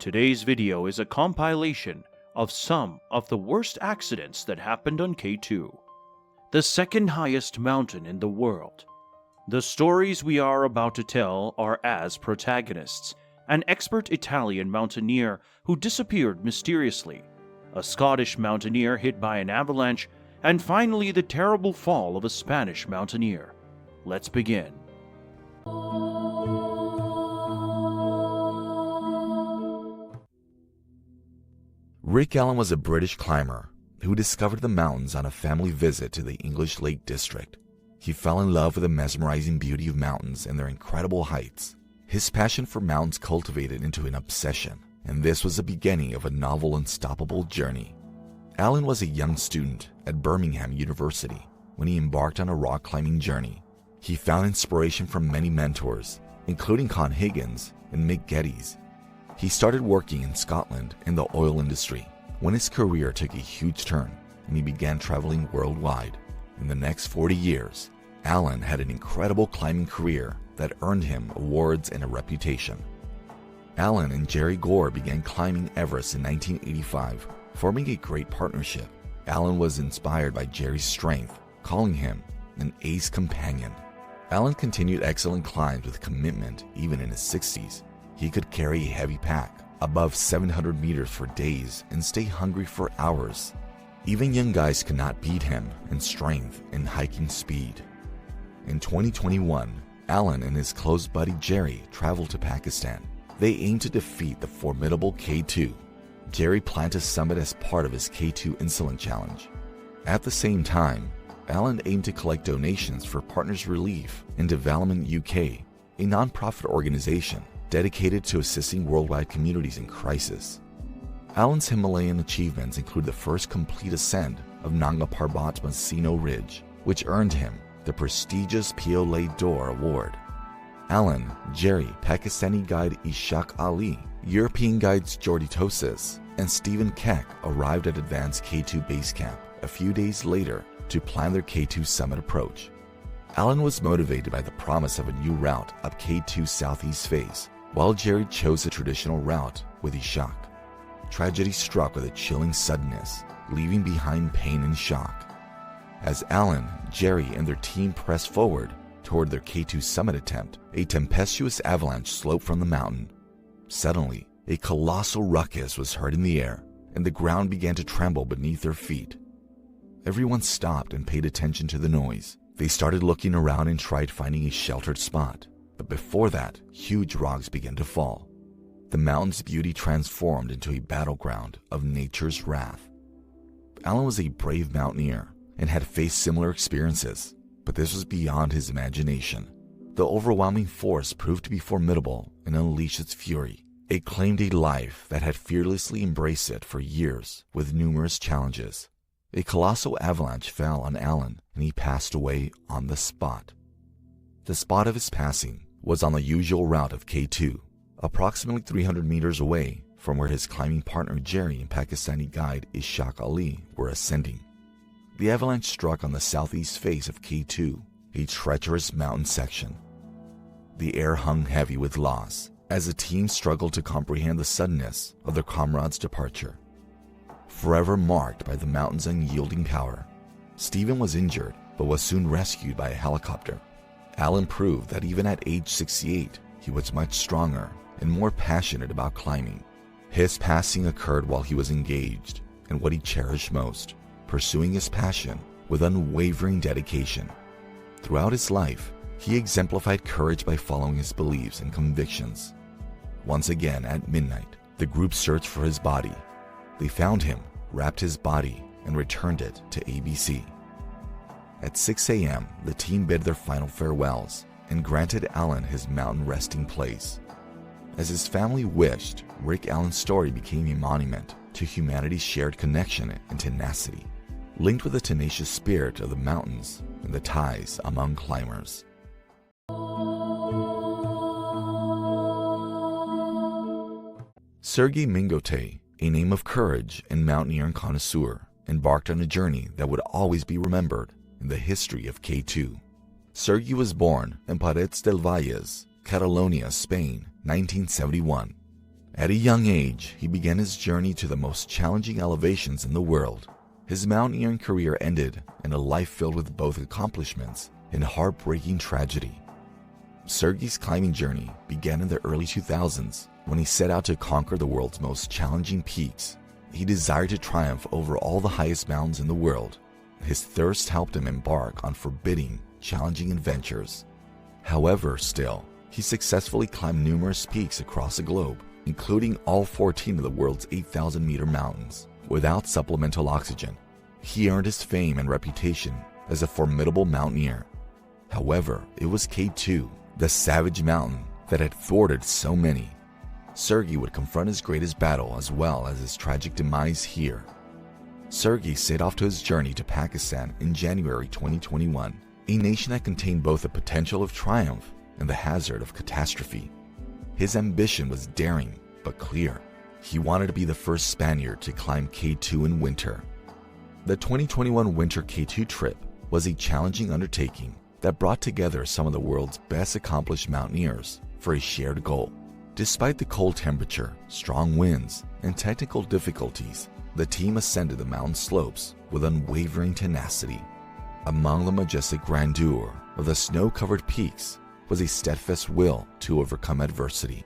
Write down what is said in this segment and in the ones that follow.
Today's video is a compilation of some of the worst accidents that happened on K2, the second highest mountain in the world. The stories we are about to tell are as protagonists: an expert Italian mountaineer who disappeared mysteriously, a Scottish mountaineer hit by an avalanche, and finally the terrible fall of a Spanish mountaineer. Let's begin. Rick Allen was a British climber who discovered the mountains on a family visit to the English Lake District. He fell in love with the mesmerizing beauty of mountains and their incredible heights. His passion for mountains cultivated into an obsession, and this was the beginning of a novel, unstoppable journey. Allen was a young student at Birmingham University when he embarked on a rock climbing journey. He found inspiration from many mentors, including Con Higgins and Mick Geddes. He started working in Scotland in the oil industry when his career took a huge turn and he began traveling worldwide. In the next 40 years, Allen had an incredible climbing career that earned him awards and a reputation. Allen and Jerry Gore began climbing Everest in 1985, forming a great partnership. Allen was inspired by Jerry's strength, calling him an ace companion. Allen continued excellent climbs with commitment even in his 60s. He could carry a heavy pack, above 700 meters for days, and stay hungry for hours. Even young guys could not beat him in strength and hiking speed. In 2021, Allen and his close buddy Jerry traveled to Pakistan. They aimed to defeat the formidable K2. Jerry planned to summit as part of his K2 Insulin Challenge. At the same time, Allen aimed to collect donations for Partners Relief and Development UK, a non-profit organization dedicated to assisting worldwide communities in crisis. Allen's Himalayan achievements include the first complete ascent of Nanga Parbat Masino Ridge, which earned him the prestigious Piole d'Or Award. Allen, Jerry, Pakistani guide Ishaq Ali, European guides Jordi Tosis, and Stephen Keck arrived at Advanced K2 Base Camp a few days later to plan their K2 summit approach. Allen was motivated by the promise of a new route up K2's southeast face, while Jerry chose the traditional route with Ishaq. Tragedy struck with a chilling suddenness, leaving behind pain and shock. As Allen, Jerry, and their team pressed forward toward their K2 summit attempt, a tempestuous avalanche sloped from the mountain. Suddenly, a colossal ruckus was heard in the air, and the ground began to tremble beneath their feet. Everyone stopped and paid attention to the noise. They started looking around and tried finding a sheltered spot. But before that, huge rocks began to fall. The mountain's beauty transformed into a battleground of nature's wrath. Allen was a brave mountaineer and had faced similar experiences, but this was beyond his imagination. The overwhelming force proved to be formidable and unleashed its fury. It claimed a life that had fearlessly embraced it for years with numerous challenges. A colossal avalanche fell on Allen and he passed away on the spot. The spot of his passing was on the usual route of K2, approximately 300 meters away from where his climbing partner Jerry and Pakistani guide Ishaq Ali were ascending. The avalanche struck on the southeast face of K2, a treacherous mountain section. The air hung heavy with loss as the team struggled to comprehend the suddenness of their comrades' departure. Forever marked by the mountain's unyielding power, Stephen was injured but was soon rescued by a helicopter. Allen proved that even at age 68, he was much stronger and more passionate about climbing. His passing occurred while he was engaged in what he cherished most, pursuing his passion with unwavering dedication. Throughout his life, he exemplified courage by following his beliefs and convictions. Once again at midnight, the group searched for his body. They found him, wrapped his body, and returned it to ABC. At 6 a.m., the team bid their final farewells and granted Allen his mountain resting place. As his family wished, Rick Allen's story became a monument to humanity's shared connection and tenacity, linked with the tenacious spirit of the mountains and the ties among climbers. Sergey Mingod, a name of courage and mountaineering connoisseur, embarked on a journey that would always be remembered in the history of K2. Sergey was born in Parets del Valles, Catalonia, Spain, 1971. At a young age, he began his journey to the most challenging elevations in the world. His mountaineering career ended in a life filled with both accomplishments and heartbreaking tragedy. Sergey's climbing journey began in the early 2000s when he set out to conquer the world's most challenging peaks. He desired to triumph over all the highest mountains in the world. His thirst helped him embark on forbidding, challenging adventures. However, still, he successfully climbed numerous peaks across the globe, including all 14 of the world's 8,000-meter mountains, without supplemental oxygen. He earned his fame and reputation as a formidable mountaineer. However, it was K2, the savage mountain, that had thwarted so many. Sergey would confront his greatest battle as well as his tragic demise here. Sergey set off to his journey to Pakistan in January 2021, a nation that contained both the potential of triumph and the hazard of catastrophe. His ambition was daring but clear. He wanted to be the first Spaniard to climb K2 in winter. The 2021 winter K2 trip was a challenging undertaking that brought together some of the world's best accomplished mountaineers for a shared goal. Despite the cold temperature, strong winds, and technical difficulties, the team ascended the mountain slopes with unwavering tenacity. Among the majestic grandeur of the snow-covered peaks was a steadfast will to overcome adversity.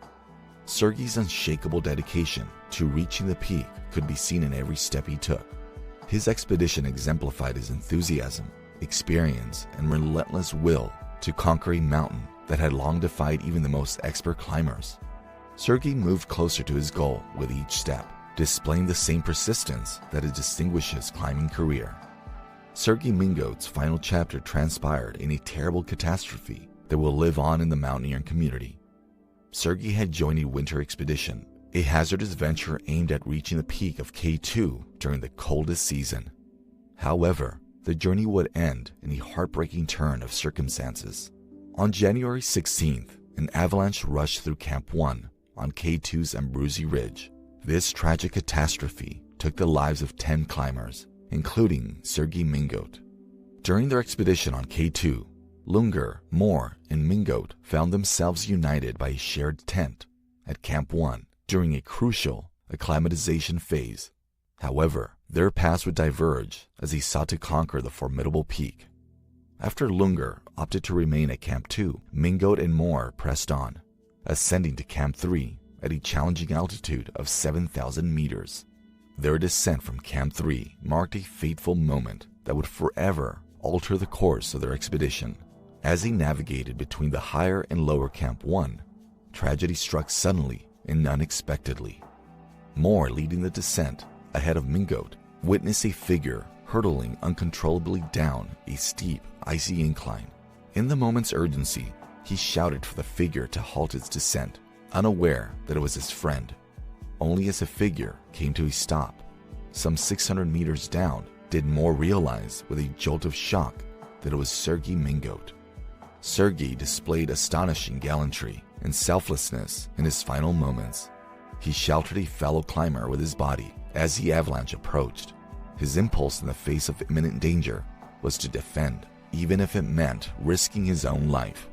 Sergey's unshakable dedication to reaching the peak could be seen in every step he took. His expedition exemplified his enthusiasm, experience, and relentless will to conquer a mountain that had long defied even the most expert climbers. Sergey moved closer to his goal with each step, displaying the same persistence that had distinguished his climbing career. Sergey Mingod's final chapter transpired in a terrible catastrophe that will live on in the mountaineering community. Sergey had joined a winter expedition, a hazardous venture aimed at reaching the peak of K2 during the coldest season. However, the journey would end in a heartbreaking turn of circumstances. On January 16th, an avalanche rushed through Camp 1 on K2's Ambrosi Ridge. This tragic catastrophe took the lives of 10 climbers, including Sergey Mingod. During their expedition on K2, Lunger, Moore, and Mingod found themselves united by a shared tent at Camp 1 during a crucial acclimatization phase. However, their paths would diverge as he sought to conquer the formidable peak. After Lunger opted to remain at Camp 2, Mingod and Moore pressed on, ascending to Camp 3 at a challenging altitude of 7,000 meters. Their descent from Camp 3 marked a fateful moment that would forever alter the course of their expedition. As they navigated between the higher and lower Camp 1, tragedy struck suddenly and unexpectedly. Moore, leading the descent ahead of Mingod, witnessed a figure hurtling uncontrollably down a steep, icy incline. In the moment's urgency, he shouted for the figure to halt its descent, unaware that it was his friend. Only as the figure came to a stop, some 600 meters down, did Moore realize with a jolt of shock that it was Sergey Mingod. Sergey displayed astonishing gallantry and selflessness in his final moments. He sheltered a fellow climber with his body as the avalanche approached. His impulse in the face of imminent danger was to defend, even if it meant risking his own life.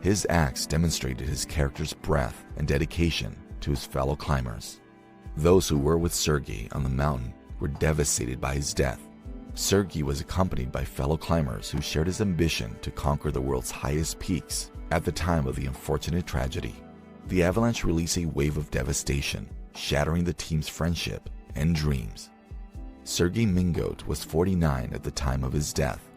His acts demonstrated his character's breadth and dedication to his fellow climbers. Those who were with Sergey on the mountain were devastated by his death. Sergey was accompanied by fellow climbers who shared his ambition to conquer the world's highest peaks at the time of the unfortunate tragedy. The avalanche released a wave of devastation, shattering the team's friendship and dreams. Sergey Mingod was 49 at the time of his death,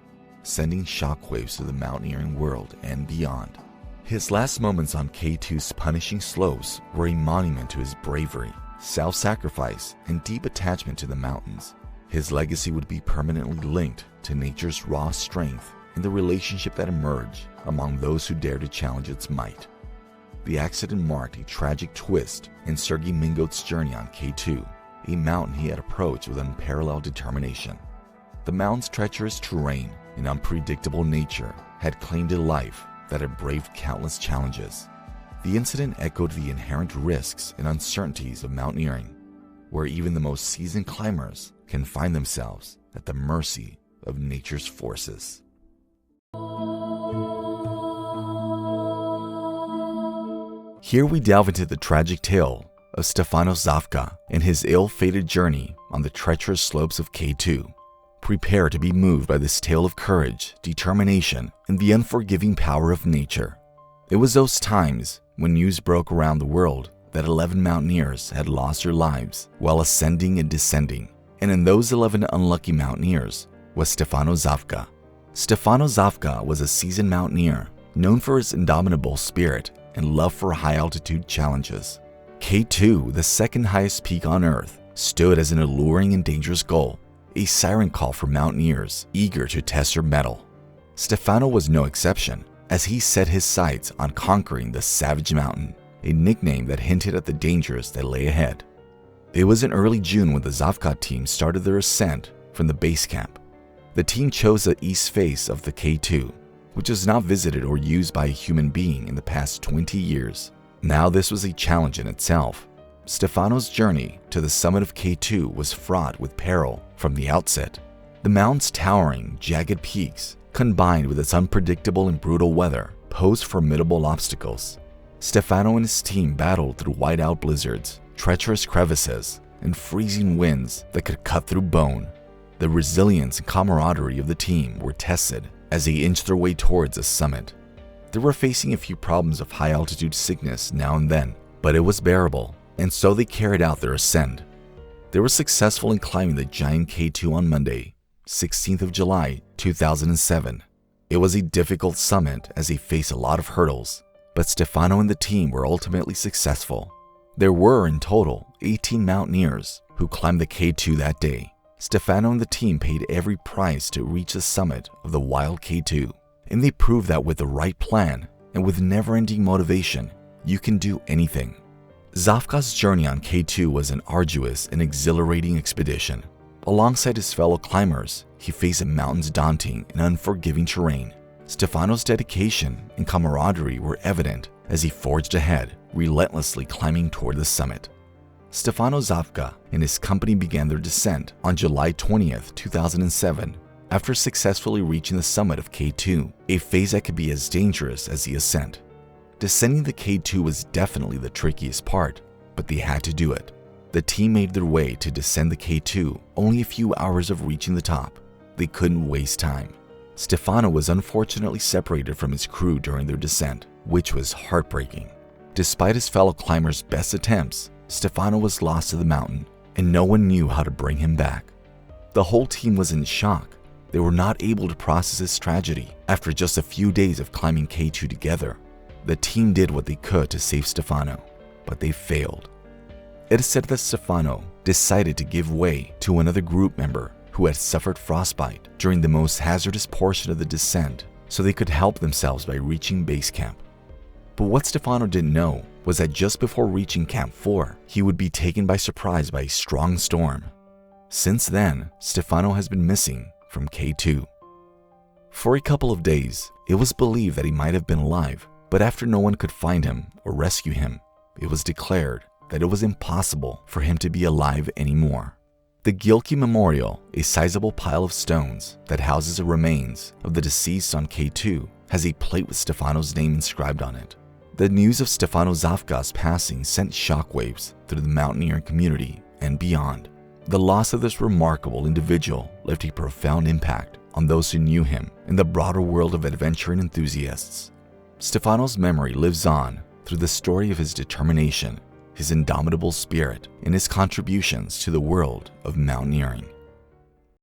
sending shockwaves to the mountaineering world and beyond. His last moments on K2's punishing slopes were a monument to his bravery, self-sacrifice, and deep attachment to the mountains. His legacy would be permanently linked to nature's raw strength and the relationship that emerged among those who dared to challenge its might. The accident marked a tragic twist in Sergey Mingod's journey on K2, a mountain he had approached with unparalleled determination. The mountain's treacherous terrain and unpredictable nature had claimed a life that had braved countless challenges. The incident echoed the inherent risks and uncertainties of mountaineering, where even the most seasoned climbers can find themselves at the mercy of nature's forces. Here we delve into the tragic tale of Stefano Zavka and his ill-fated journey on the treacherous slopes of K2. Prepare to be moved by this tale of courage, determination, and the unforgiving power of nature. It was those times when news broke around the world that 11 mountaineers had lost their lives while ascending and descending, and in those 11 unlucky mountaineers was Stefano Zavka. Stefano Zavka was a seasoned mountaineer known for his indomitable spirit and love for high-altitude challenges. K2, the second highest peak on Earth, stood as an alluring and dangerous goal, a siren call for mountaineers eager to test their mettle. Stefano was no exception, as he set his sights on conquering the Savage Mountain, a nickname that hinted at the dangers that lay ahead. It was in early June when the Zavka team started their ascent from the base camp. The team chose the east face of the K2, which was not visited or used by a human being in the past 20 years. Now this was a challenge in itself. Stefano's journey to the summit of K2 was fraught with peril from the outset. The mountain's towering, jagged peaks, combined with its unpredictable and brutal weather, posed formidable obstacles. Stefano and his team battled through whiteout blizzards, treacherous crevices, and freezing winds that could cut through bone. The resilience and camaraderie of the team were tested as they inched their way towards the summit. They were facing a few problems of high-altitude sickness now and then, but it was bearable, and so they carried out their ascent. They were successful in climbing the giant K2 on Monday, 16th of July, 2007. It was a difficult summit as they faced a lot of hurdles, but Stefano and the team were ultimately successful. There were, in total, 18 mountaineers who climbed the K2 that day. Stefano and the team paid every price to reach the summit of the wild K2, and they proved that with the right plan and with never-ending motivation, you can do anything. Zavka's journey on K2 was an arduous and exhilarating expedition. Alongside his fellow climbers, he faced the mountain's daunting and unforgiving terrain. Stefano's dedication and camaraderie were evident as he forged ahead, relentlessly climbing toward the summit. Stefano Zavka and his company began their descent on July 20th, 2007, after successfully reaching the summit of K2, a phase that could be as dangerous as the ascent. Descending the K2 was definitely the trickiest part, but they had to do it. The team made their way to descend the K2 only a few hours of reaching the top. They couldn't waste time. Stefano was unfortunately separated from his crew during their descent, which was heartbreaking. Despite his fellow climbers' best attempts, Stefano was lost to the mountain, and no one knew how to bring him back. The whole team was in shock. They were not able to process this tragedy after just a few days of climbing K2 together. The team did what they could to save Stefano, but they failed. It is said that Stefano decided to give way to another group member who had suffered frostbite during the most hazardous portion of the descent, so they could help themselves by reaching base camp. But what Stefano didn't know was that just before reaching Camp 4, he would be taken by surprise by a strong storm. Since then, Stefano has been missing from K2. For a couple of days, it was believed that he might have been alive, but after no one could find him or rescue him, it was declared that it was impossible for him to be alive anymore. The Gilkey Memorial, a sizable pile of stones that houses the remains of the deceased on K2, has a plate with Stefano's name inscribed on it. The news of Stefano Zavka's passing sent shockwaves through the mountaineering community and beyond. The loss of this remarkable individual left a profound impact on those who knew him and the broader world of adventure and enthusiasts. Stefano's memory lives on through the story of his determination, his indomitable spirit, and his contributions to the world of mountaineering.